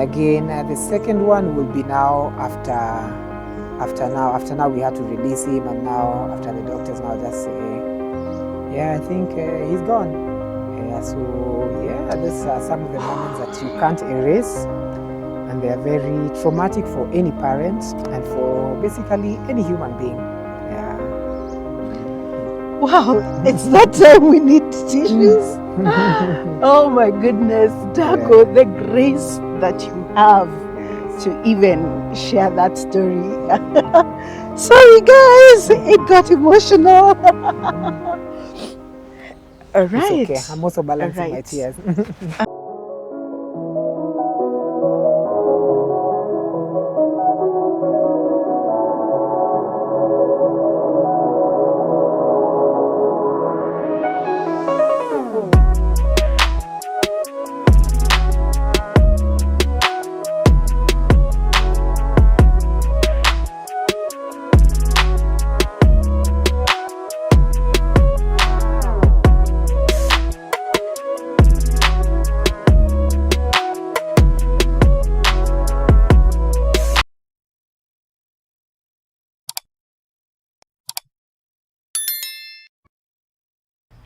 Again, the second one will be now after now we had to release him, and now after the doctors now just say, yeah, I think he's gone. So yeah, these are some of the moments that you can't erase, and they are very traumatic for any parent and for basically any human being. Yeah. Wow, it's that time we need tissues. Oh my goodness, Dago, the grace that you have to even share that story. Sorry guys, it got emotional. All right. It's okay. I'm also balancing my tears.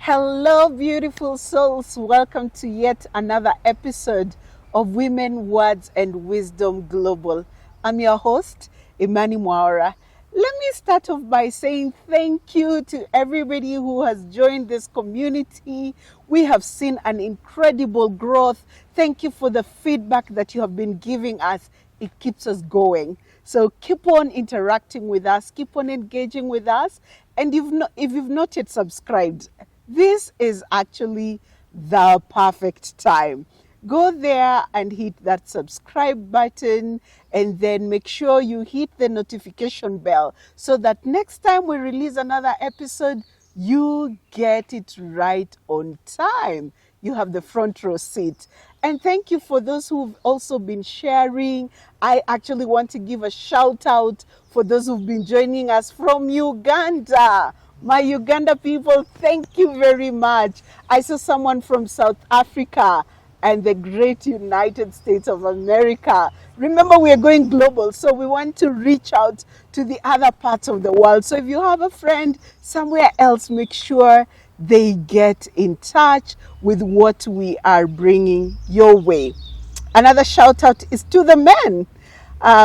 Hello, beautiful souls. Welcome to yet another episode of Women, Words and Wisdom Global. I'm your host, Imani Mwaura. Let me start off by saying thank you to everybody who has joined this community. We have seen an incredible growth. Thank you for the feedback that you have been giving us. It keeps us going. So keep on interacting with us, keep on engaging with us. And if you've not yet subscribed, this is actually the perfect time. Go there and hit that subscribe button, and then make sure you hit the notification bell so that next time we release another episode, you get it right on time. You have the front row seat. And thank you for those who've also been sharing. I actually want to give a shout out for those who've been joining us from Uganda. My Uganda people, thank you very much. I saw someone from South Africa and the great United States of America. Remember, we are going global, so we want to reach out to the other parts of the world. So if you have a friend somewhere else, make sure they get in touch with what we are bringing your way. Another shout out is to the men.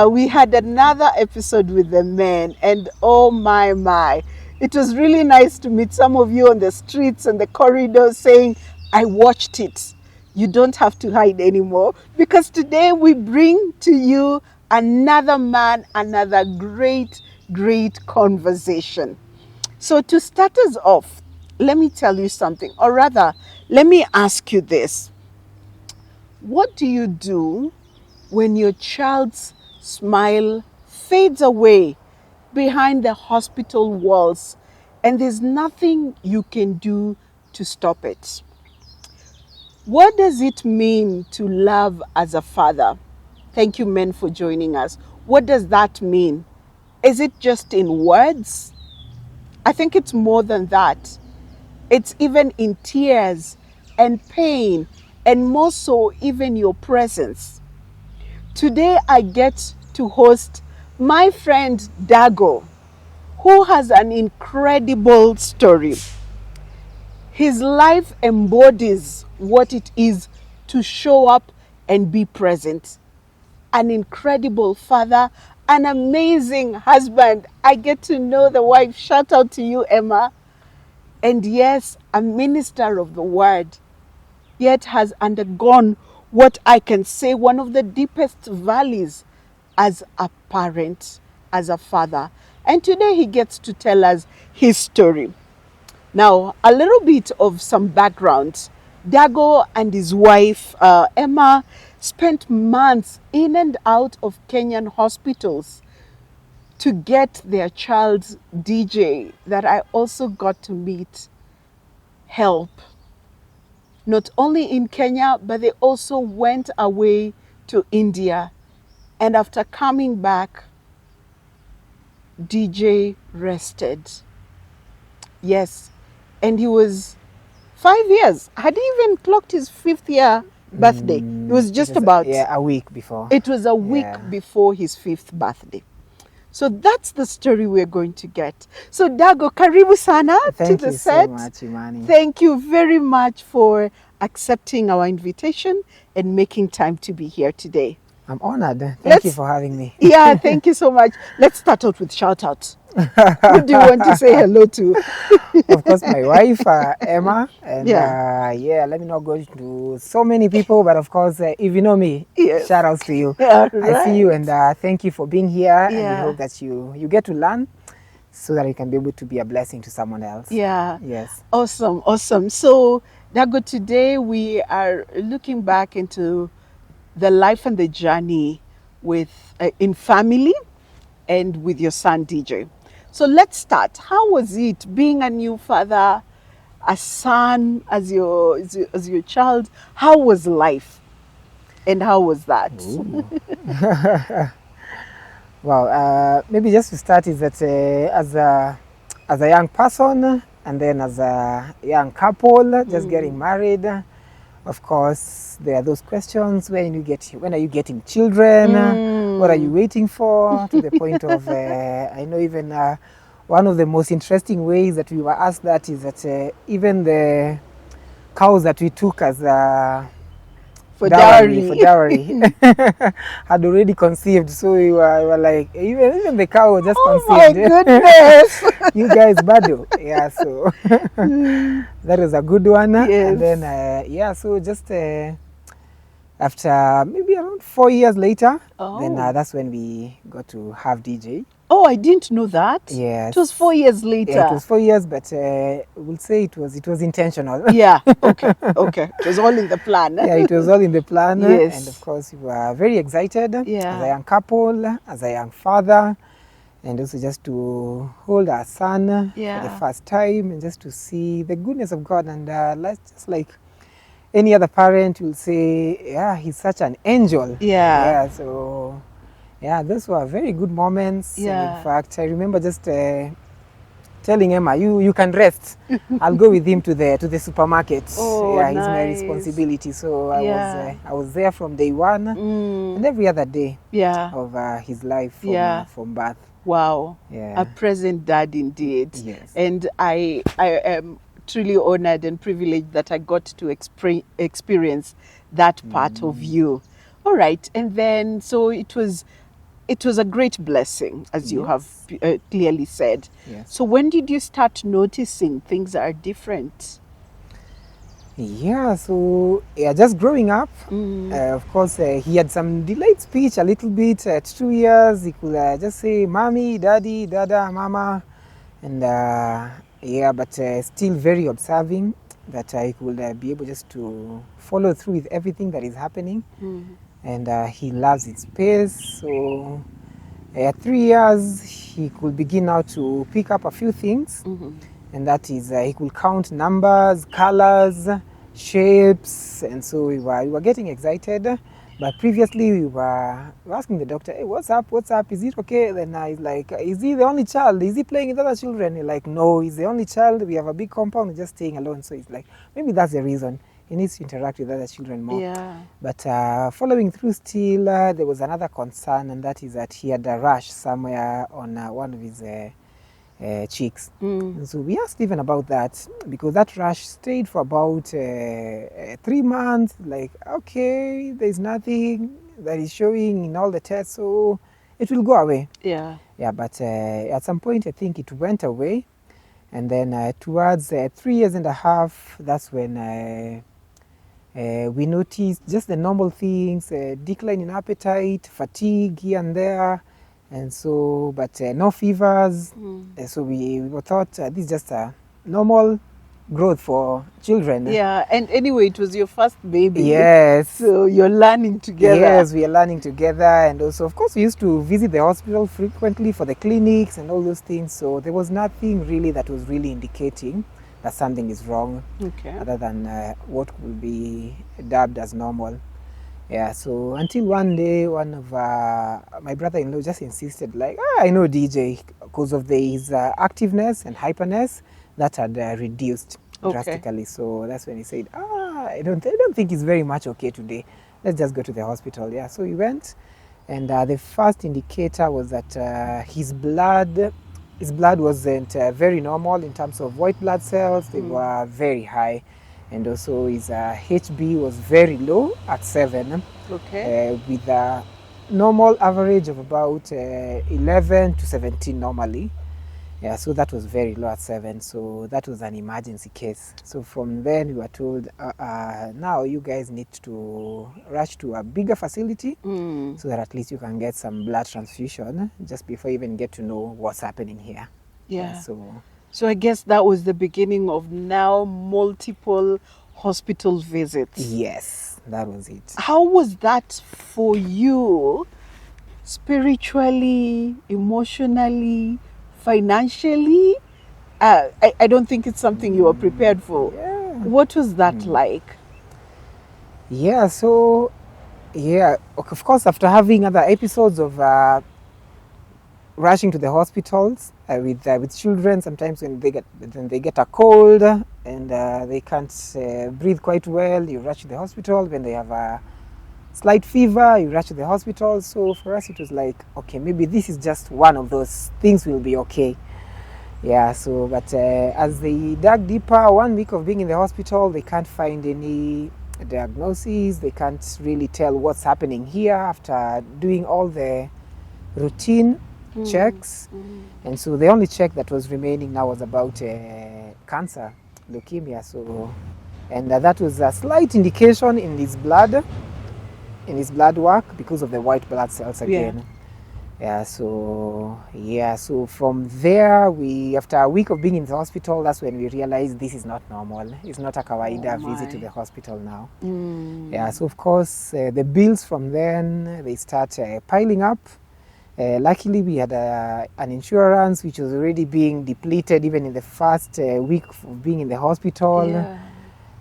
We had another episode with the men, and oh my. It was really nice to meet some of you on the streets and the corridors saying, I watched it. You don't have to hide anymore, because today we bring to you another man, another great conversation. So to start us off, let me tell you something, or rather, let me ask you this. What do you do when your child's smile fades away behind the hospital walls and there's nothing you can do to stop it? What does it mean to love as a father? Thank you, men, for joining us. What does that mean? Is it just in words? I think it's more than that. It's even in tears and pain, and more so even your presence. Today I get to host my friend Dago, who has an incredible story. His life embodies what it is to show up and be present. An incredible father, an amazing husband. I get to know the wife. Shout out to you, Emma. And yes, a minister of the word, yet has undergone what I can say one of the deepest valleys as a parent, as a father. And today he gets to tell us his story. Now, a little bit of some background. Dago and his wife, Emma, spent months in and out of Kenyan hospitals to get their child's DJ, that I also got to meet, help. Not only in Kenya, but they also went away to India. And after coming back, DJ rested. Yes, and he was 5 years. Had he even clocked his 5th year birthday? It was just about. a week before. It was a week before his 5th birthday. So that's the story we're going to get. So Dago, karibu sana to the set. Thank you so much, Imani. Thank you very much for accepting our invitation and making time to be here today. I'm honored. Thank you for having me. Yeah, thank you so much. Let's start out with shout outs. Who do you want to say hello to? Of course, my wife, Emma. And let me not go to so many people, but of course, if you know me, shout outs to you. Right. I see you and thank you for being here. And we hope that you get to learn so that you can be able to be a blessing to someone else. Yeah. Yes. Awesome, awesome. So, Dago, today we are looking back into the life and the journey with in family and with your son DJ. So let's start. How was it being a new father, a son as your child? How was life, and how was that? Well, maybe just to start is that as a young person and then as a young couple just getting married, of course there are those questions: when are you getting children? What are you waiting for? To the point of I know even one of the most interesting ways that we were asked that is that even the cows that we took as for dowry had already conceived. So we were like, even the cow just conceived. Oh my goodness! You guys bado. Yeah, so that was a good one. Yes. And then so just after maybe around 4 years later, then that's when we got to have DJ. Oh, I didn't know that. Yes. It was 4 years later. Yeah, it was 4 years, but we'll say it was intentional. Yeah. Okay. It was all in the plan. Yeah, it was all in the plan. Yes. And of course, we were very excited as a young couple, as a young father, and also just to hold our son for the first time and just to see the goodness of God. And just like any other parent will say, yeah, he's such an angel. Yeah. So those were very good moments. Yeah. And in fact, I remember just telling Emma, you can rest. I'll go with him to the supermarket. Oh, yeah, nice. It's my responsibility. So I was there from day one and every other day of his life from birth. Wow. Yeah. A present dad indeed. Yes. And I am truly honored and privileged that I got to experience that part of you. All right. And then so it was a great blessing, as you have clearly said. Yes. So when did you start noticing things are different? Yeah, so just growing up, of course, he had some delayed speech a little bit. At 2 years, he could just say, mommy, daddy, dada, mama. And but still very observing, that he could be able just to follow through with everything that is happening. And he loves his space. So at 3 years, he could begin now to pick up a few things. And that is, he could count numbers, colors, shapes. And so we were getting excited. But previously, we were asking the doctor, hey, what's up? Is it okay? Then he's like, is he the only child? Is he playing with other children? He's like, no, he's the only child. We have a big compound, we're just staying alone. So he's like, maybe that's the reason. He needs to interact with other children more. Yeah. But following through still, there was another concern, and that is that he had a rash somewhere on one of his cheeks. And so we asked even about that, because that rash stayed for about 3 months. Like, okay, there's nothing that is showing in all the tests, so it will go away. Yeah. Yeah, but at some point, I think it went away. And then towards 3 years and a half, that's when we noticed just the normal things, decline in appetite, fatigue here and there, and so, but no fevers. So we thought this is just a normal growth for children. Yeah, and anyway, it was your first baby. Yes. So you're learning together. Yes, we are learning together, and also, of course, we used to visit the hospital frequently for the clinics and all those things. So there was nothing really that was really indicating that something is wrong, other than what could be dubbed as normal. Yeah, so until one day, one of my brother-in-law just insisted, like, I know DJ, because of his activeness and hyperness that had reduced drastically. So that's when he said, I don't think he's very much okay today. Let's just go to the hospital. Yeah, so we went, and the first indicator was that his blood wasn't very normal in terms of white blood cells. They were very high, and also his HB was very low at 7. Okay. With a normal average of about 11 to 17 normally. Yeah, so that was very low at 7. So that was an emergency case. So from then we were told, now you guys need to rush to a bigger facility so that at least you can get some blood transfusion just before you even get to know what's happening here. Yeah. So I guess that was the beginning of now multiple hospital visits. yes, that was it. How was that for you, spiritually, emotionally, financially? I don't think it's something you were prepared for. Yeah. What was that like? Yeah, so yeah, of course, after having other episodes of rushing to the hospitals with children, sometimes when they get a cold and they can't breathe quite well, you rush to the hospital. When they have a slight fever, you rush to the hospital. So for us, it was like, okay, maybe this is just one of those things, will be okay. Yeah, so but as they dug deeper, 1 week of being in the hospital, they can't find any diagnosis. They can't really tell what's happening here after doing all the routine checks. And so the only check that was remaining now was about cancer, leukemia. So, and that was a slight indication in his blood work because of the white blood cells again. Yeah, so from there, after a week of being in the hospital, that's when we realized this is not normal. It's not a kawaida visit to the hospital now. Yeah, so of course, the bills from then, they start piling up. Luckily, we had an insurance which was already being depleted even in the first week of being in the hospital. Yeah.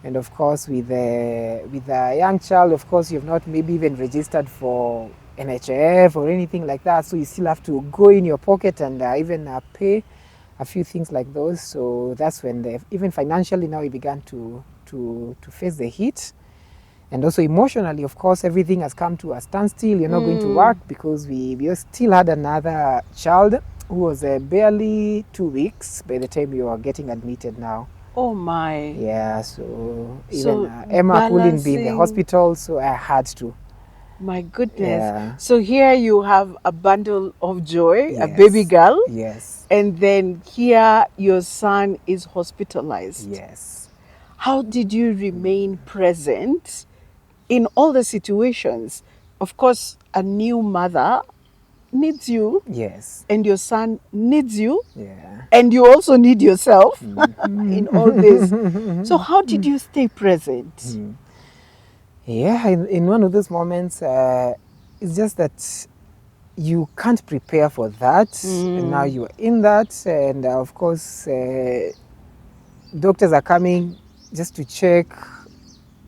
And of course, with a young child, of course, you've not maybe even registered for NHIF or anything like that, so you still have to go in your pocket and even pay a few things like those. So that's when even financially now we began to face the heat. And also emotionally, of course, everything has come to a standstill. You're not going to work because we still had another child who was barely 2 weeks by the time you were getting admitted now. Oh my. Yeah, so even Emma couldn't be in the hospital, so I had to. My goodness. Yeah. So here you have a bundle of joy, Yes. a baby girl. Yes. And then here your son is hospitalized. Yes. How did you remain present in all the situations? Of course, a new mother needs you. Yes. And your son needs you. Yeah. And you also need yourself in all this. So how did you stay present? Yeah, in one of those moments, it's just that you can't prepare for that. And now you are in that. And of course, doctors are coming just to check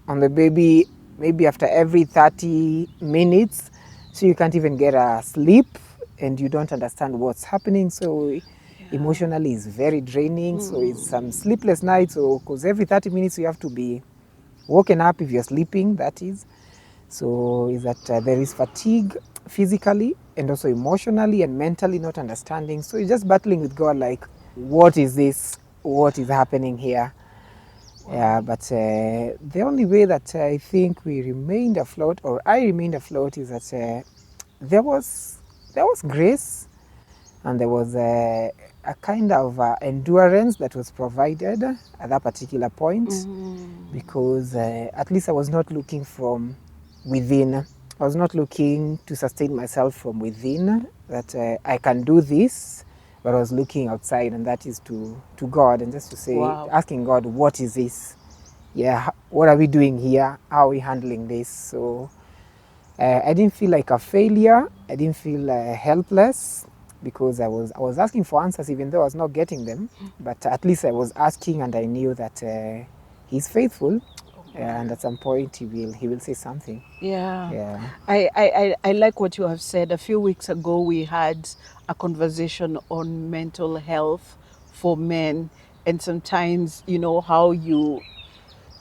on the baby maybe after every 30 minutes. So you can't even get a sleep and you don't understand what's happening. So emotionally it's very draining. So it's some sleepless nights. So because every 30 minutes you have to be woken up if you're sleeping, that is. So is that there is fatigue physically and also emotionally and mentally, not understanding. So you're just battling with God, like, what is this? What is happening here? Yeah, but the only way that I think we remained afloat, or I remained afloat, is that there was grace, and there was a kind of endurance that was provided at that particular point, because at least I was not looking from within. I was not looking to sustain myself from within, that I can do this, but I was looking outside, and that is to God, and just to say, asking God, what is this? Yeah, what are we doing here? How are we handling this? So I didn't feel like a failure. I didn't feel helpless, because I was asking for answers, even though I was not getting them. But at least I was asking, and I knew that He's faithful. And at some point he will say something. Yeah. I like what you have said. A few weeks ago we had a conversation on mental health for men, and sometimes, you know, how you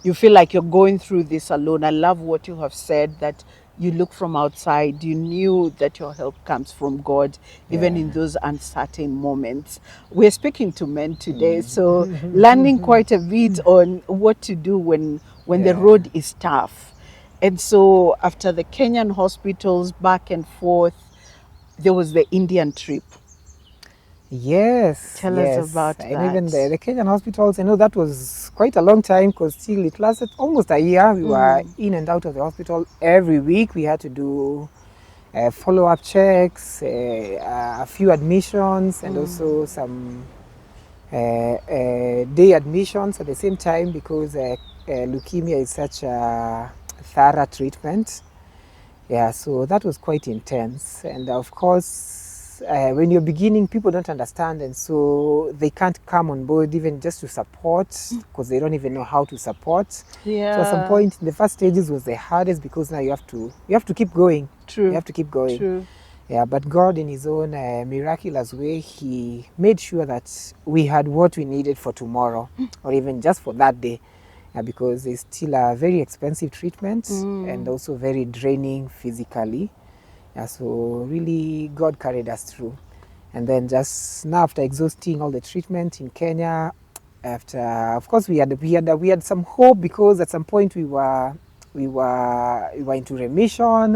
you feel like you're going through this alone. I love what you have said, that you look from outside, you knew that your help comes from God, even Yeah. in those uncertain moments. We're speaking to men today, so learning quite a bit on what to do when the Yeah. road is tough. And so after the Kenyan hospitals back and forth, there was the Indian trip. Yes, Tell us yes. about And even that. the Kenyan hospitals, I know that was quite a long time because still it lasted almost a year. We were in and out of the hospital every week. We had to do follow-up checks, a few admissions, and also some day admissions at the same time because leukemia is such a thorough treatment. Yeah, so that was quite intense. And of course, when you're beginning, people don't understand, and so they can't come on board even just to support because they don't even know how to support. Yeah. So at some point, the first stages was the hardest because now you have to keep going. True. You have to keep going. True. Yeah, but God, in His own miraculous way, He made sure that we had what we needed for tomorrow, or even just for that day. Because it's still a very expensive treatment and also very draining physically. So really, God carried us through. And then just now, after exhausting all the treatment in Kenya, after of course we had some hope because at some point we were into remission.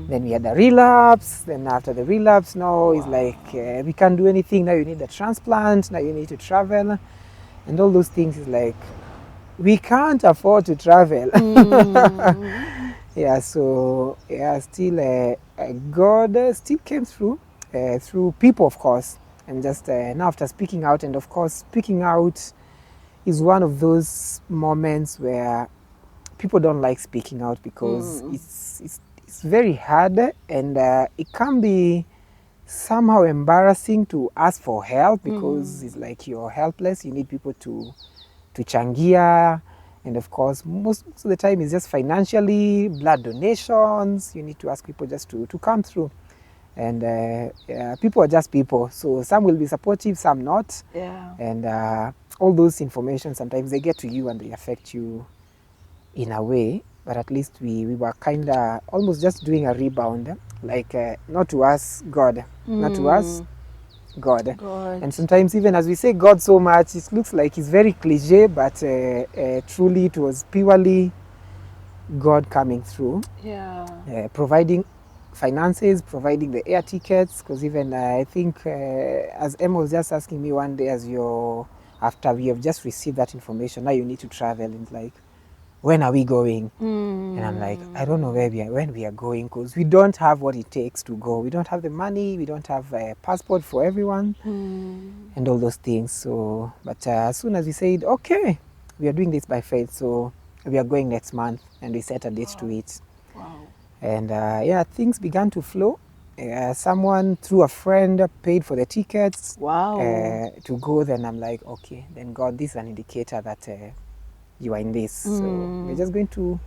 Then we had a relapse. Then after the relapse, now it's like we can't do anything. Now you need a transplant. Now you need to travel, and all those things is like, we can't afford to travel. Yeah, so yeah, still God still came through people, of course, and just now after speaking out, and of course speaking out is one of those moments where people don't like speaking out because it's very hard, and it can be somehow embarrassing to ask for help because it's like you're helpless. You need people to changia, and of course most of the time it's just financially, blood donations. You need to ask people just to come through, and people are just people, so some will be supportive, some not. And all those information sometimes they get to you and they affect you in a way, but at least we were kind of almost just doing a rebound, like not to us God, not to us God. And sometimes even as we say God so much, it looks like it's very cliche, but truly it was purely God coming through, providing finances, providing the air tickets, because even I think as Emma was just asking me one day, after we have just received that information, now you need to travel, and it's like, when are we going? And I'm like, I don't know when we are going, because we don't have what it takes to go. We don't have the money. We don't have a passport for everyone, and all those things. So, but as soon as we said, okay, we are doing this by faith, so we are going next month, and we set a date to it. And things began to flow. Someone through a friend paid for the tickets to go. Then I'm like, okay, then God, this is an indicator that you are in this. So we're just going to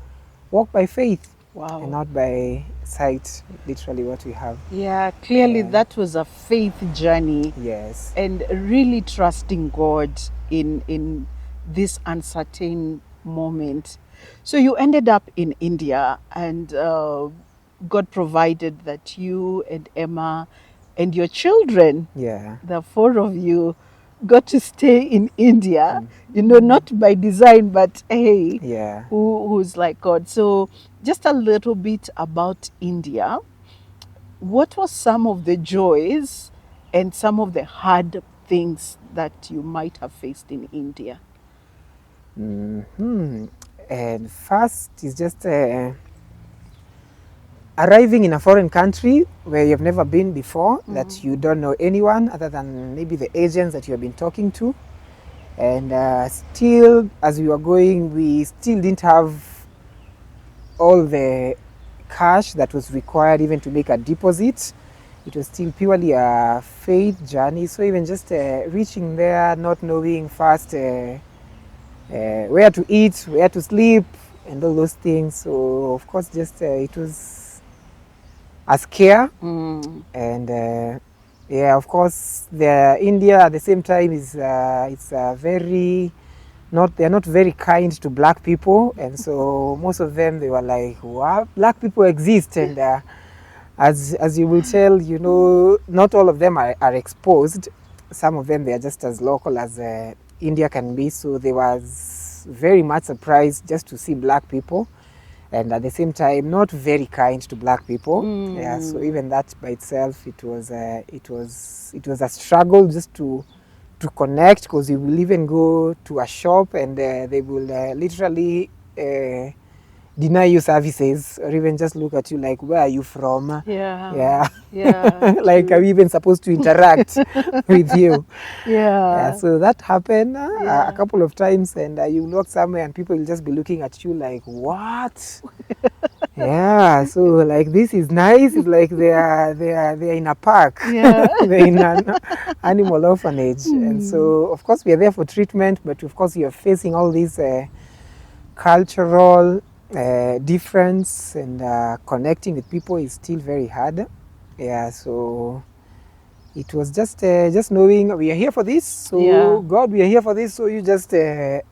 walk by faith and not by sight, literally what we have. Yeah, clearly that was a faith journey. Yes. And really trusting God in this uncertain moment. So you ended up in India, and God provided that you and Emma and your children, the four of you, got to stay in India, not by design, but hey, who's like God. So just a little bit about India. What was some of the joys and some of the hard things that you might have faced in India? And first is just arriving in a foreign country where you've never been before, that you don't know anyone other than maybe the agents that you have been talking to. And still, as we were going, we still didn't have all the cash that was required even to make a deposit. It was still purely a faith journey. So even just reaching there, not knowing first where to eat, where to sleep, and all those things. So of course, just it was a scare. And of course, India at the same time is it's a very they're not very kind to black people, and so most of them, they were like, "What? Black people exist?" And as you will tell, not all of them are exposed. Some of them, they are just as local as India can be. So they was very much surprised just to see black people, and at the same time, not very kind to black people. Yeah. So even that by itself, it was a struggle just to connect, because you will even go to a shop and they will literally deny you services, or even just look at you like, where are you from? Yeah. Like, are we even supposed to interact with you? Yeah. So that happened Yeah. a couple of times, and you walk somewhere and people will just be looking at you like, what? Yeah, so like, this is nice. It's like they are in a park. Yeah. They're in an animal orphanage. And so of course we are there for treatment, but of course you're facing all these cultural difference, and connecting with people is still very hard. Yeah, so it was just knowing we are here for this. So Yeah. God, we are here for this. So you just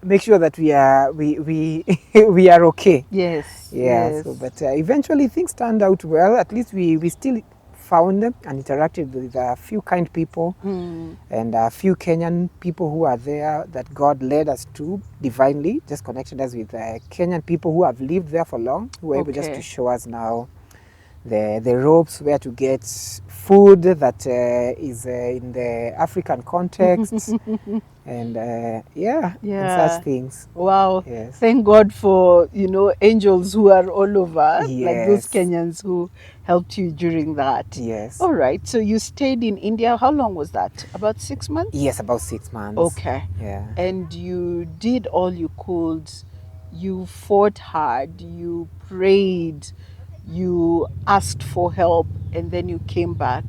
make sure that we we are okay. Yes. Yeah. Yes. So, but eventually things turned out well. At least we still found and interacted with a few kind people, and a few Kenyan people who are there that God led us to divinely, just connected us with Kenyan people who have lived there for long, who were able just to show us now the ropes, where to get food that is in the African context, and and such things. Wow. Yes. Thank God for, angels who are all over, like those Yes. Kenyans who helped you during that. Yes. All right. So you stayed in India. How long was that? About 6 months? Yes, about 6 months. Okay. Yeah. And you did all you could. You fought hard. You prayed. You asked for help, and then you came back.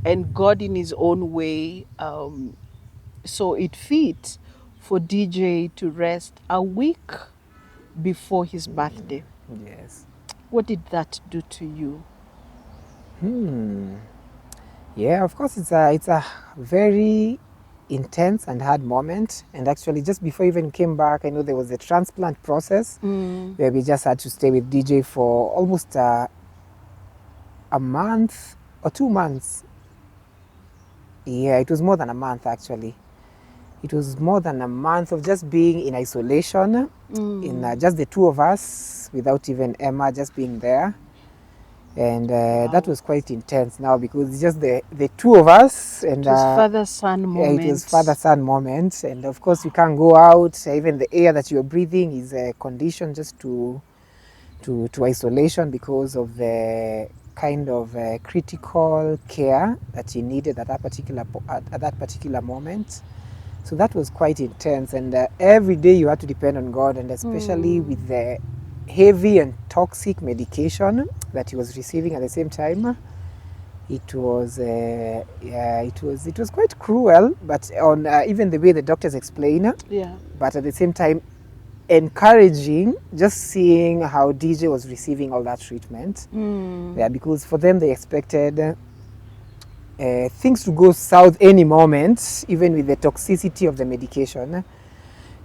And God, in His own way, saw it fit for DJ to rest a week before his birthday. Yes. What did that do to you? Yeah, of course, it's a very intense and hard moment. And actually, just before I even came back, I know there was a transplant process where we just had to stay with DJ for almost a month or 2 months. Yeah, it was more than a month, actually. It was more than a month of just being in isolation, in just the two of us, without even Emma just being there. And that was quite intense now, because it's just the two of us. And it was father-son moment. Yeah, it was father-son moment. And of course, you can't go out. Even the air that you're breathing is conditioned just to isolation, because of the kind of critical care that he needed at that particular moment. So that was quite intense, and every day you had to depend on God, and especially with the heavy and toxic medication that he was receiving at the same time. It was it was quite cruel, but on even the way the doctors explain it. Yeah. But at the same time, encouraging, just seeing how DJ was receiving all that treatment. Yeah, because for them they expected things to go south any moment, even with the toxicity of the medication.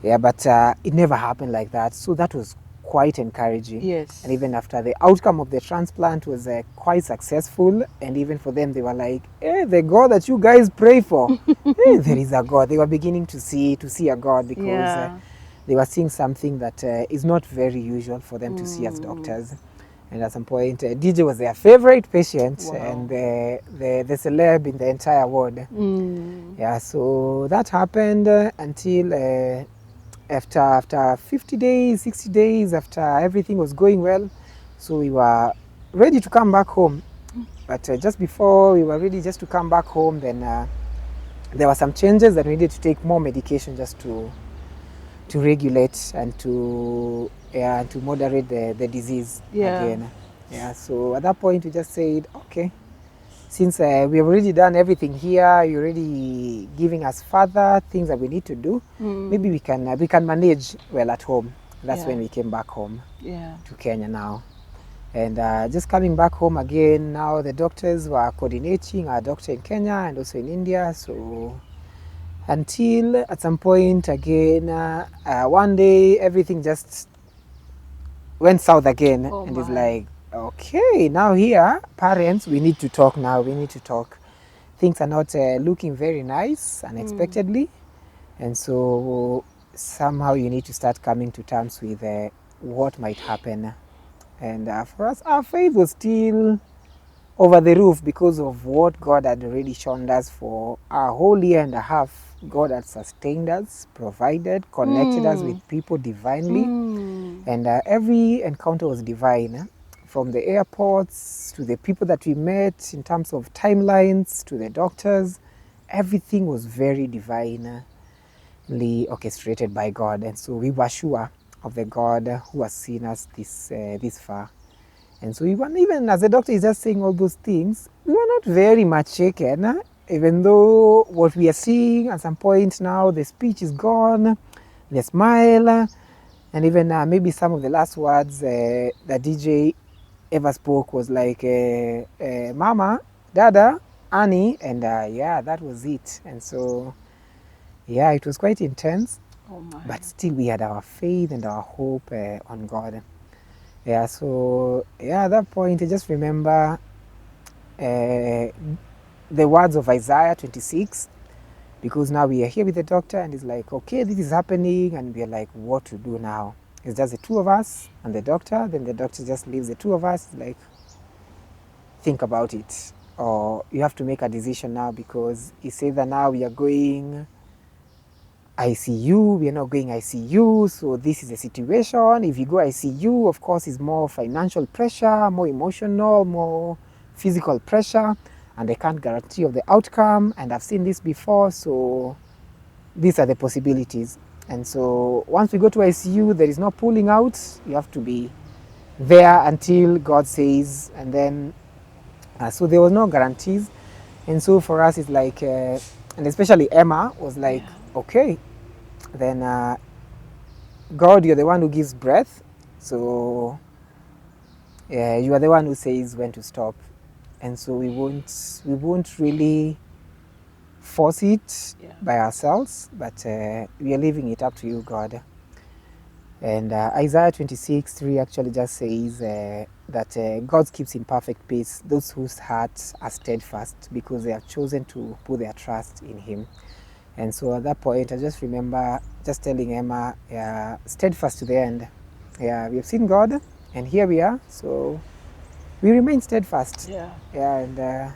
Yeah, but it never happened like that. So that was quite encouraging. Yes. And even after the outcome of the transplant was quite successful, and even for them, they were like, the God that you guys pray for, there is a God. They were beginning to see a God, because they were seeing something that is not very usual for them to see as doctors. And at some point, DJ was their favorite patient. Wow. And the celeb in the entire ward. Yeah, so that happened until after 50 days, 60 days, after everything was going well. So we were ready to come back home. But just before we were ready just to come back home, then there were some changes that we needed to take more medication just to regulate and to moderate the disease again. Yeah, so at that point we just said, okay, since we have already done everything here, you're already giving us further things that we need to do, maybe we can manage well at home. That's when we came back home to Kenya now. And just coming back home again, now the doctors were coordinating, our doctor in Kenya and also in India. So until at some point again, one day everything just went south again. Oh And it's my. like, okay, now here, parents, we need to talk now. We need to talk. Things are not looking very nice unexpectedly. And so somehow you need to start coming to terms with what might happen. And for us, our faith was still over the roof because of what God had already shown us for a whole year and a half. God had sustained us, provided, connected us with people divinely. And every encounter was divine. From the airports to the people that we met in terms of timelines to the doctors, everything was very divinely orchestrated by God. And so we were sure of the God who has seen us this far. And so even as the doctor is just saying all those things, we were not very much shaken, even though what we are seeing at some point now, the speech is gone, the smile, and even maybe some of the last words that DJ ever spoke was like, Mama, Dada, Annie, and yeah, that was it. And so, yeah, it was quite intense, Oh my. but still we had our faith and our hope on God. Yeah, so yeah, at that point, I just remember the words of Isaiah 26, because now we are here with the doctor and it's like, okay, this is happening, and we are like, what to do now? It's just the two of us and the doctor. Then the doctor just leaves the two of us, like, think about it. Or you have to make a decision now, because it's either now we are going ICU, we are not going ICU, so this is the situation. If you go ICU, of course, it's more financial pressure, more emotional, more physical pressure, and I can't guarantee of the outcome, and I've seen this before, so these are the possibilities. And so once we go to ICU, there is no pulling out. You have to be there until God says, and then, so there was no guarantees. And so for us, it's like, and especially Emma was like, okay, then God, you're the one who gives breath, so you are the one who says when to stop. And so we won't really force it by ourselves, but we are leaving it up to you, God. And Isaiah 26:3 actually just says that God keeps in perfect peace those whose hearts are steadfast, because they have chosen to put their trust in Him. And so at that point, I just remember just telling Emma, steadfast to the end. Yeah, we have seen God, and here we are, so we remain steadfast. Yeah. Yeah, and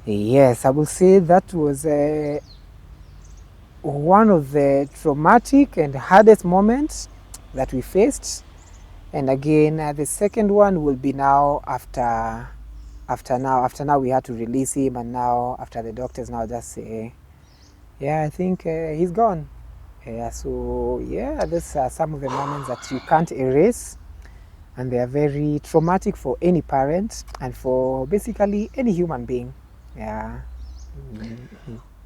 yes, I will say that was one of the traumatic and hardest moments that we faced. And again, the second one will be now after now we had to release him, and now after the doctors now just say, yeah, I think he's gone. Yeah, so yeah, these are some of the moments that you can't erase, and they are very traumatic for any parent and for basically any human being. Yeah.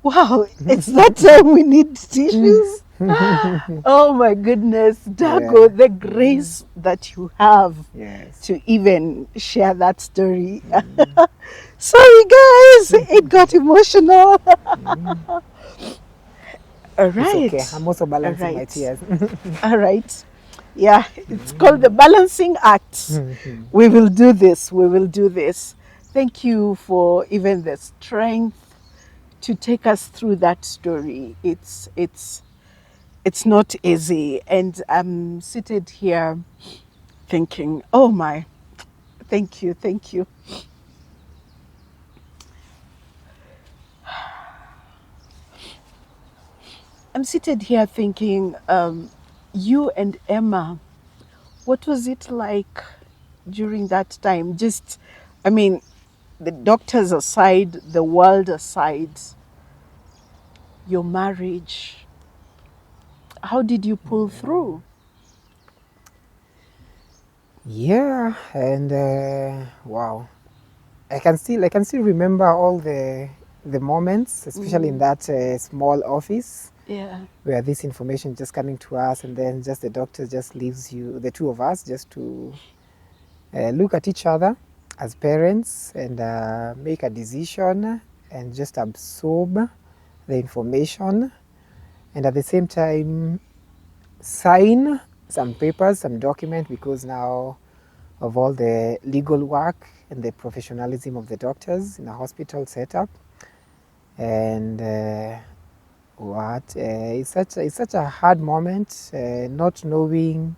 Wow, it's that time we need tissues. Oh my goodness, Dago, the grace that you have to even share that story. Sorry guys, it got emotional. All right. It's okay. I'm also balancing my tears. All right. Yeah, it's called the balancing act. We will do this. We will do this. Thank you for even the strength to take us through that story. It's not easy, and I'm seated here thinking, oh my, thank you. I'm seated here thinking, you and Emma, what was it like during that time? Just, I mean, the doctors aside, the world aside, your marriage, how did you pull through? Yeah, and wow, I can still remember all the moments, especially in that small office. Yeah. Where this information just coming to us, and then just the doctor just leaves you, the two of us, just to look at each other as parents and make a decision and just absorb the information, and at the same time sign some papers, some document, because now of all the legal work and the professionalism of the doctors in a hospital setup. And it's such a hard moment, not knowing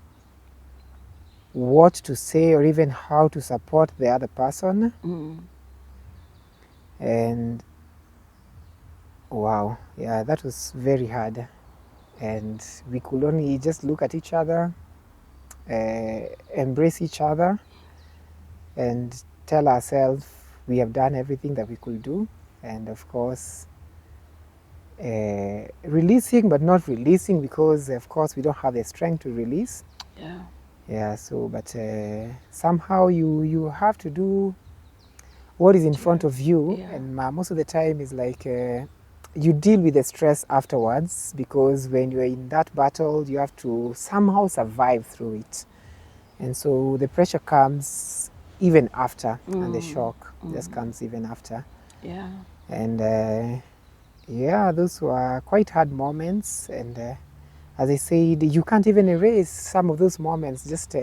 what to say or even how to support the other person. And wow, yeah, that was very hard. And we could only just look at each other, embrace each other, and tell ourselves we have done everything that we could do. And of course, releasing, but not releasing, because of course we don't have the strength to release. Yeah, so, but somehow you have to do what is in front of you. And most of the time is like you deal with the stress afterwards, because when you're in that battle, you have to somehow survive through it. And so the pressure comes even after, and the shock just comes even after. And yeah, those were quite hard moments. And as I said, you can't even erase some of those moments. Just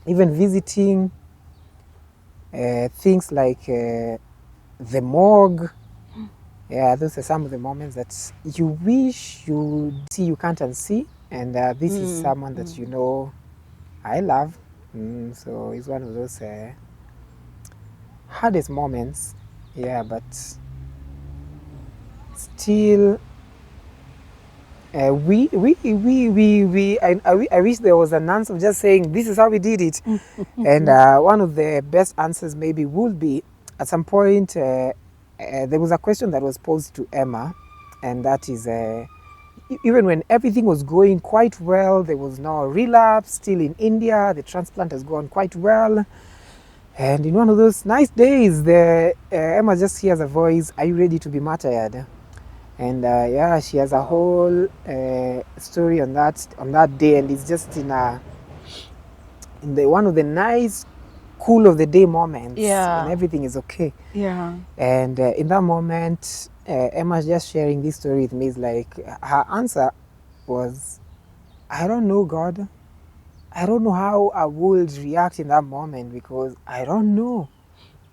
even visiting things like the morgue. Yeah, those are some of the moments that you wish you see, you can't unsee. And this is someone that you know I love. So it's one of those hardest moments. Yeah, but still, I wish there was an answer of just saying this is how we did it. And one of the best answers maybe would be, at some point there was a question that was posed to Emma, and that is even when everything was going quite well, there was no relapse still in India, the transplant has gone quite well, and in one of those nice days, Emma just hears a voice, "Are you ready to be martyred?" And yeah, she has a whole story on that day, and it's just in the one of the nice, cool of the day moments, when everything is okay. And in that moment, Emma just sharing this story with me is like, her answer was, "I don't know, God. I don't know how I would react in that moment, because I don't know.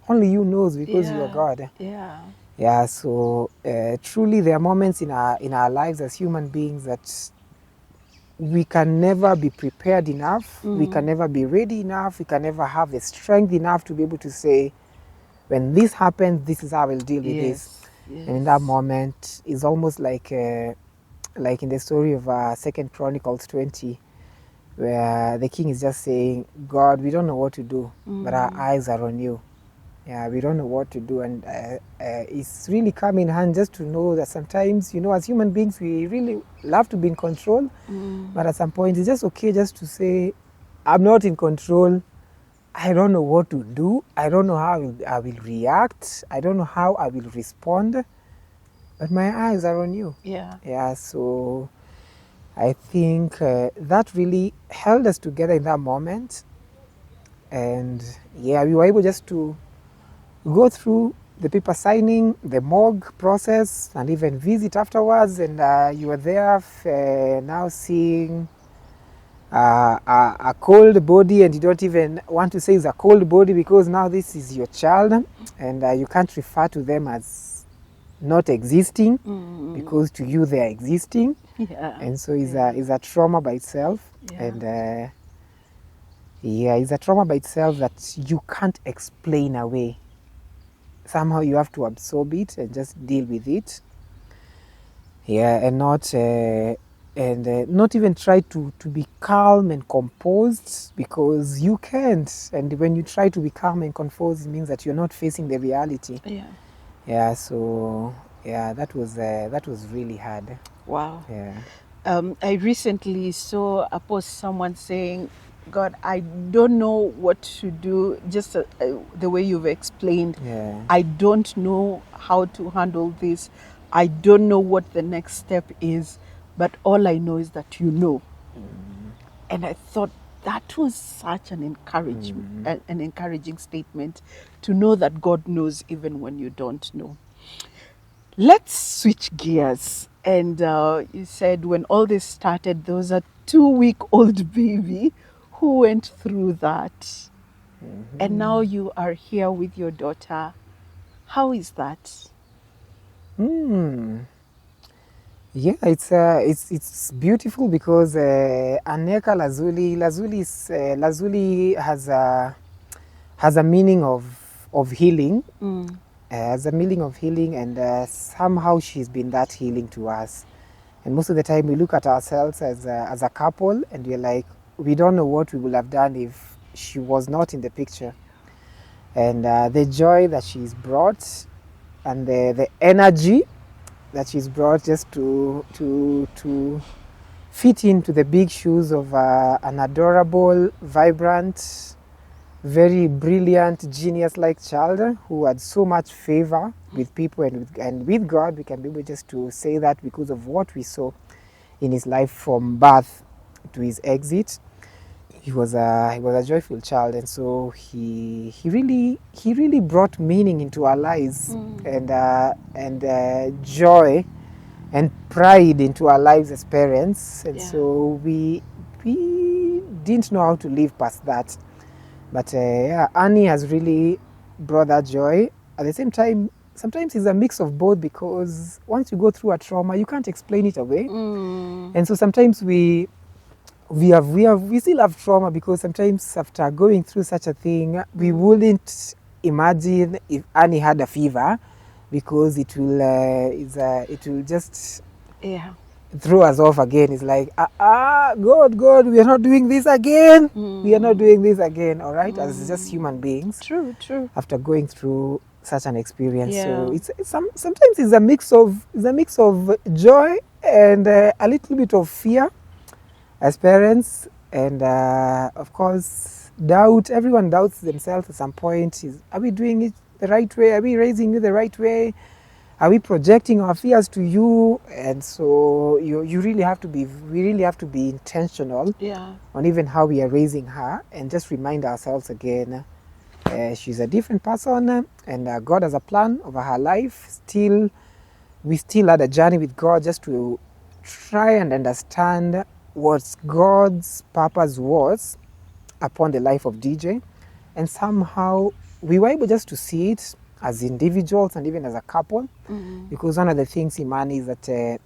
Only you knows, because you are God." Yeah, so truly there are moments in our lives as human beings that we can never be prepared enough, we can never be ready enough, we can never have the strength enough to be able to say, when this happens, this is how I'll deal with this. And in that moment, it's almost like in the story of 2 Chronicles 20, where the king is just saying, "God, we don't know what to do, but our eyes are on you. Yeah, we don't know what to do." And it's really come in hand just to know that sometimes, as human beings, we really love to be in control. But at some point, it's just okay just to say, "I'm not in control. I don't know what to do. I don't know how I will react. I don't know how I will respond. But my eyes are on you." Yeah, so I think that really held us together in that moment. And yeah, we were able just to go through the paper signing, the morgue process, and even visit afterwards. And you were there now seeing a cold body, and you don't even want to say it's a cold body, because now this is your child, and you can't refer to them as not existing, because to you they are existing. And so it's a trauma by itself. And yeah, it's a trauma by itself that you can't explain away. Somehow you have to absorb it and just deal with it. Yeah, and not even try to be calm and composed, because you can't. And when you try to be calm and composed, it means that you're not facing the reality. Yeah, so yeah, that was really hard. Wow. Yeah. I recently saw a post, someone saying, "God, I don't know what to do," just the way you've explained. "I don't know how to handle this. I don't know what the next step is, but all I know is that you know." And I thought that was such an encouraging statement, to know that God knows even when you don't know. Let's switch gears. And you said when all this started, there was a 2-week-old baby who went through that. And now you are here with your daughter. How is that? Yeah, it's beautiful because Aneka Lazuli has a meaning of healing. Has a meaning of healing, and somehow she's been that healing to us. And most of the time we look at ourselves as a couple, and we're like, we don't know what we would have done if she was not in the picture. And the joy that she's brought, and the energy that she's brought just to fit into the big shoes of an adorable, vibrant, very brilliant, genius-like child who had so much favor with people and with God. We can be able just to say that because of what we saw in his life from birth to his exit. He was a joyful child, and so he really brought meaning into our lives, and joy and pride into our lives as parents. And so we didn't know how to live past that. But Annie has really brought that joy. At the same time, sometimes it's a mix of both, because once you go through a trauma, you can't explain it away. And so sometimes we still have trauma, because sometimes after going through such a thing, we wouldn't imagine if Annie had a fever, because it will just throw us off again. It's like, God, we are not doing this again. We are not doing this again. All right, as just human beings. True. After going through such an experience, so sometimes it's a mix of joy and a little bit of fear as parents, and of course doubt. Everyone doubts themselves at some point. Are we doing it the right way? Are we raising you the right way? Are we projecting our fears to you? And so we really have to be intentional on even how we are raising her, and just remind ourselves again, she's a different person, and God has a plan over her life. We still had a journey with God, just to try and understand what God's purpose was upon the life of DJ. And somehow we were able just to see it as individuals and even as a couple, because one of the things, Imani, is that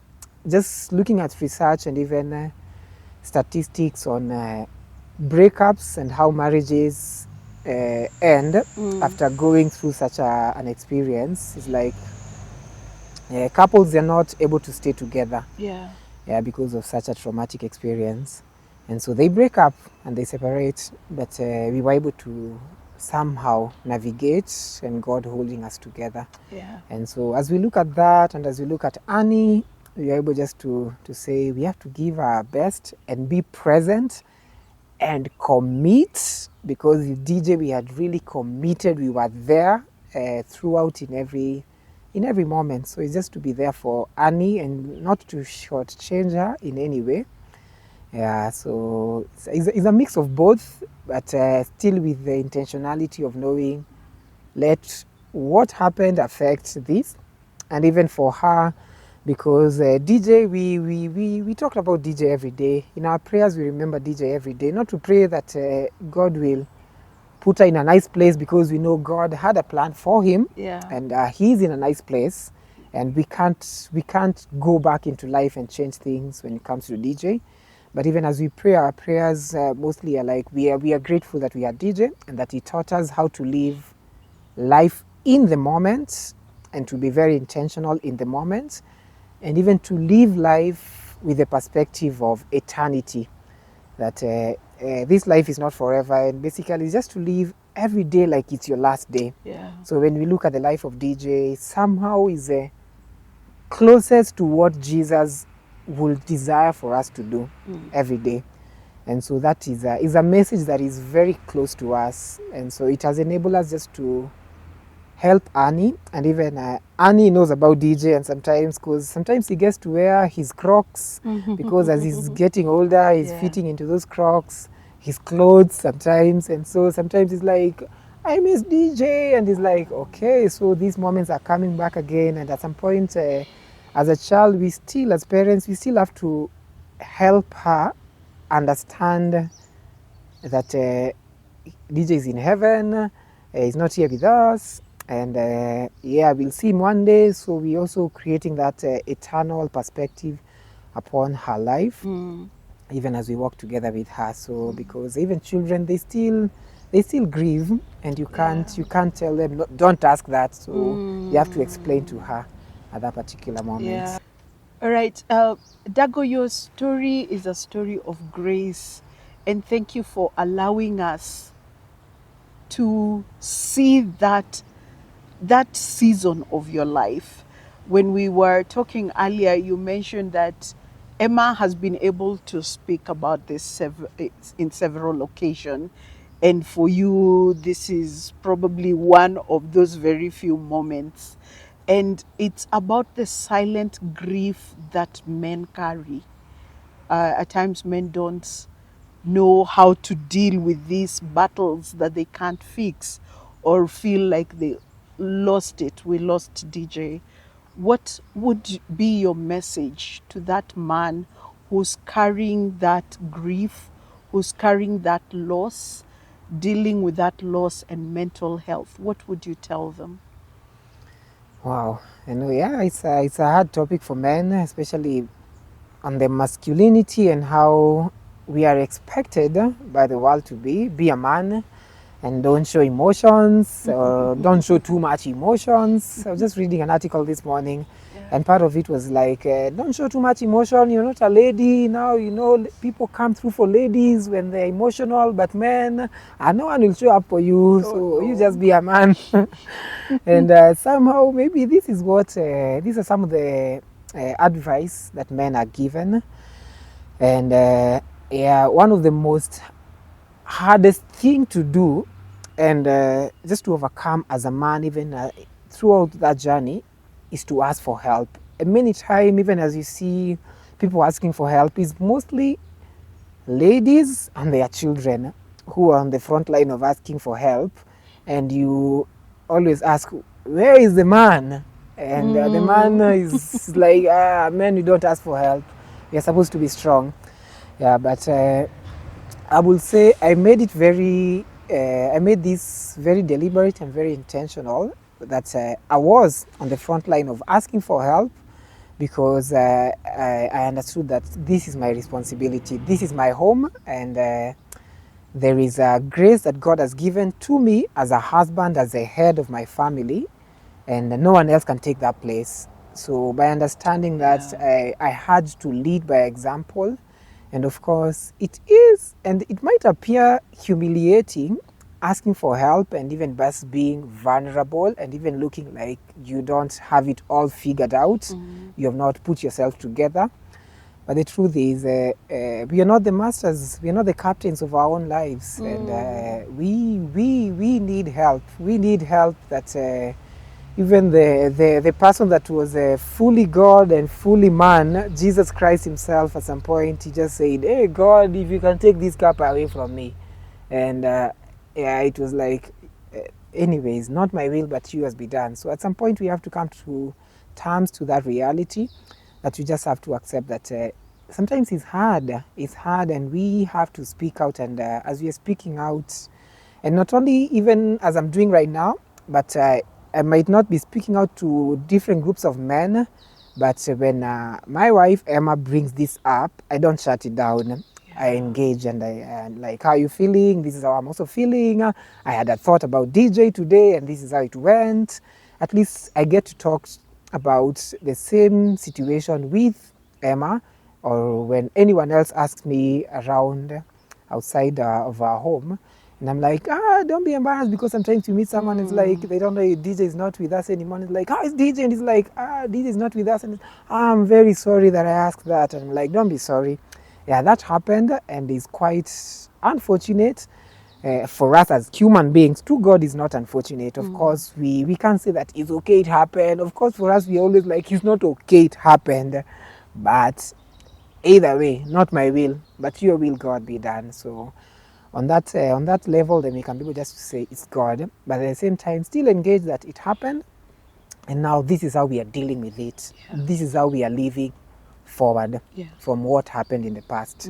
just looking at research and even statistics on breakups and how marriages end after going through such an experience, is like couples are not able to stay together because of such a traumatic experience. And so they break up and they separate, but we were able to somehow navigate, and God holding us together. And so as we look at that, and as we look at Annie, we are able just to say we have to give our best and be present and commit, because with DJ we had really committed. We were there throughout in every moment. So it's just to be there for Annie and not to shortchange her in any way. So it's a mix of both, but still with the intentionality of knowing, let what happened affect this. And even for her, because DJ, we talked about DJ every day. In our prayers, we remember DJ every day. Not to pray that God will put her in a nice place, because we know God had a plan for him, and he's in a nice place, and we can't go back into life and change things when it comes to DJ. But even as we pray, our prayers mostly are like, we are grateful that we had DJ, and that he taught us how to live life in the moment, and to be very intentional in the moment, and even to live life with the perspective of eternity, that this life is not forever, and basically just to live every day like it's your last day. So when we look at the life of DJ, somehow is closest to what Jesus would desire for us to do every day. And so that is a message that is very close to us. And so it has enabled us just to help Annie, and even Annie knows about DJ, and sometimes he gets to wear his Crocs, because as he's getting older, he's fitting into those Crocs, his clothes sometimes. And so sometimes it's like, I miss DJ. And he's like, okay, so these moments are coming back again. And at some point, as a child, as parents, we still have to help her understand that DJ is in heaven, he's not here with us. And we'll see him one day. So we're also creating that eternal perspective upon her life, even as we walk together with her. So because even children, they still grieve, and you can't tell them, no, don't ask that. So you have to explain to her at that particular moment. Yeah. All right, Dago, your story is a story of grace, and thank you for allowing us to see that season of your life. When we were talking earlier, you mentioned that Emma has been able to speak about this in several occasions. And for you, this is probably one of those very few moments. And it's about the silent grief that men carry. At times, men don't know how to deal with these battles that they can't fix, or feel like they lost it. We lost DJ. What would be your message to that man who's carrying that grief, who's carrying that loss, dealing with that loss and mental health? What would you tell them? Wow. And it's a hard topic for men, especially on the masculinity and how we are expected by the world to be a man and don't show emotions or don't show too much emotions. I was just reading an article this morning, and part of it was like, don't show too much emotion, you're not a lady. Now, people come through for ladies when they're emotional, but men, no one will show up for you, so you just be a man. And somehow, maybe this is these are some of the advice that men are given. And one of the most hardest thing to do, and just to overcome as a man, even throughout that journey, is to ask for help. And many times, even as you see people asking for help, is mostly ladies and their children who are on the front line of asking for help. And you always ask, where is the man? And the man is like, men, you don't ask for help. You're supposed to be strong. Yeah, but I will say I made this very deliberate and very intentional, that I was on the front line of asking for help, because I understood that this is my responsibility. This is my home, and there is a grace that God has given to me as a husband, as a head of my family, and no one else can take that place. So by understanding that, I had to lead by example. And of course, it is, and it might appear humiliating, asking for help and even just being vulnerable and even looking like you don't have it all figured out. You have not put yourself together. But the truth is, we are not the masters, we are not the captains of our own lives. And we need help. We need help that even the person that was fully God and fully man, Jesus Christ himself, at some point, he just said, hey, God, if you can take this cup away from me. And it was like, anyways, not my will, but yours be done. So at some point, we have to come to terms to that reality, that we just have to accept that sometimes it's hard, and we have to speak out. And as we are speaking out, and not only even as I'm doing right now, but I might not be speaking out to different groups of men, but when my wife Emma brings this up, I don't shut it down. I engage, and I like, how are you feeling? This is how I'm also feeling. I had a thought about DJ today, and this is how it went. At least I get to talk about the same situation with Emma, or when anyone else asks me around outside of our home. And I'm like, don't be embarrassed, because sometimes you meet someone, it's like, they don't know DJ is not with us anymore. It's like, how is DJ? And it's like, DJ is not with us. And I'm very sorry that I asked that. And I'm like, don't be sorry. Yeah, that happened, and is quite unfortunate for us as human beings. To God is not unfortunate. Of course, we can't say that it's okay, it happened. Of course, for us, we always like, it's not okay, it happened. But either way, not my will, but your will, God, be done. So on that level, then we can be able just to say it's God, but at the same time still engage that it happened, and now this is how we are dealing with it. This is how we are living forward from what happened in the past,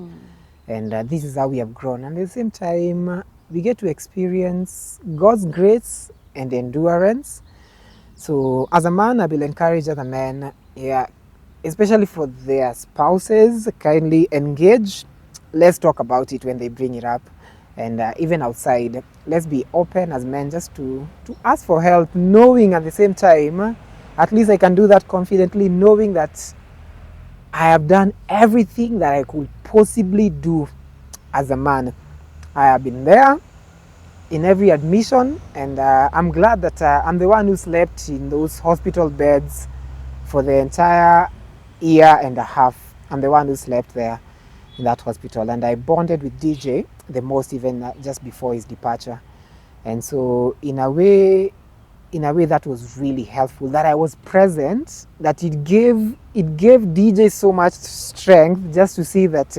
and this is how we have grown. And at the same time, we get to experience God's grace and endurance. So as a man, I will encourage other men, especially for their spouses, kindly engage. Let's talk about it when they bring it up. And even outside, let's be open as men just to ask for help, knowing at the same time, at least I can do that confidently, knowing that I have done everything that I could possibly do as a man. I have been there in every admission, and I'm glad that I'm the one who slept in those hospital beds for the entire year and a half. I'm the one who slept there in that hospital, and I bonded with DJ the most, even just before his departure. And so in a way that was really helpful, that I was present, that it gave DJ so much strength just to see that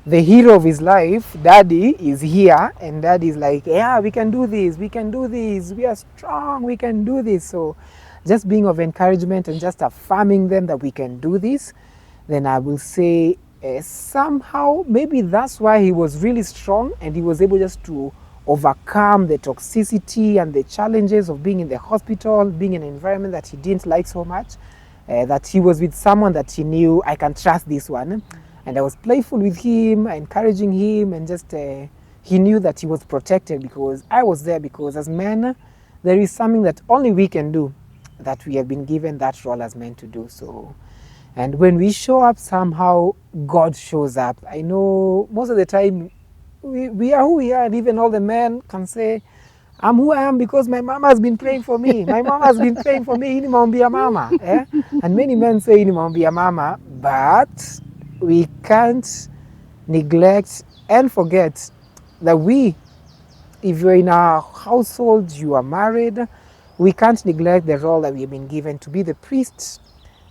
the hero of his life, Daddy, is here, and Daddy is like, yeah, we can do this, we are strong, we can do this. So just being of encouragement and just affirming them that we can do this, then I will say somehow maybe that's why he was really strong, and he was able just to overcome the toxicity and the challenges of being in the hospital, being in an environment that he didn't like so much, that he was with someone that he knew, I can trust this one. And I was playful with him, encouraging him, and just he knew that he was protected because I was there, because as men, there is something that only we can do, that we have been given that role as men to do. So, and when we show up, somehow God shows up. I know most of the time we are who we are, and even all the men can say, I'm who I am because my mama has been praying for me. My mama has been praying for me. Ini maombi ya mama. And many men say ini maombi ya mama, but we can't neglect and forget that if you're in a household, you are married, we can't neglect the role that we have been given to be the priest,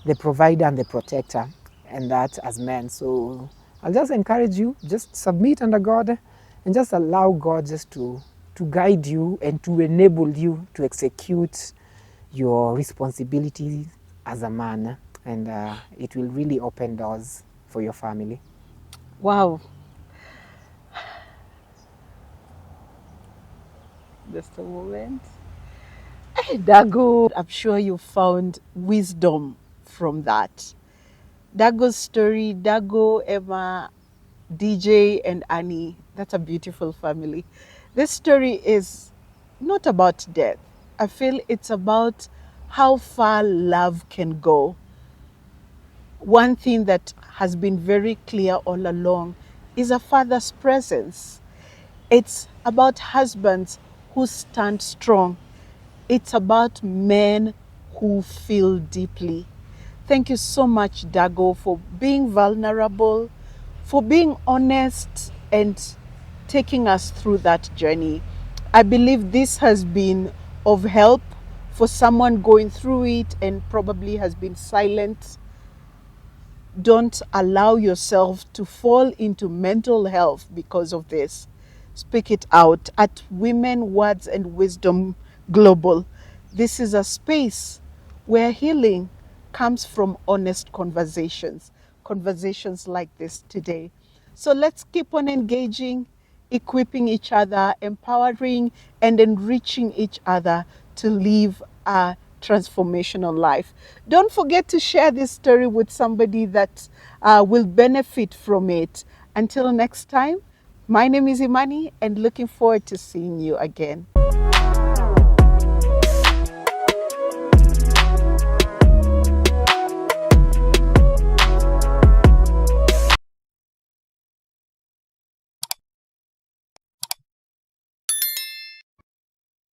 the provider, and the protector, and that as men. So I'll just encourage you, just submit under God and just allow God just to guide you and to enable you to execute your responsibilities as a man, and it will really open doors for your family. Wow. Just a moment. Hey, Dago, I'm sure you found wisdom from that. Dago's story, Dago, Emma, DJ, and Annie, that's a beautiful family. This story is not about death. I feel it's about how far love can go. One thing that has been very clear all along is a father's presence. It's about husbands who stand strong. It's about men who feel deeply. Thank you so much, Dago, for being vulnerable, for being honest, and taking us through that journey. I believe this has been of help for someone going through it and probably has been silent. Don't allow yourself to fall into mental health because of this. Speak it out at Women, Words and Wisdom Global. This is a space where healing comes from honest conversations like this today. So let's keep on engaging, equipping each other, empowering and enriching each other to live a transformational life. Don't forget to share this story with somebody that will benefit from it. Until next time, my name is Imani, and looking forward to seeing you again.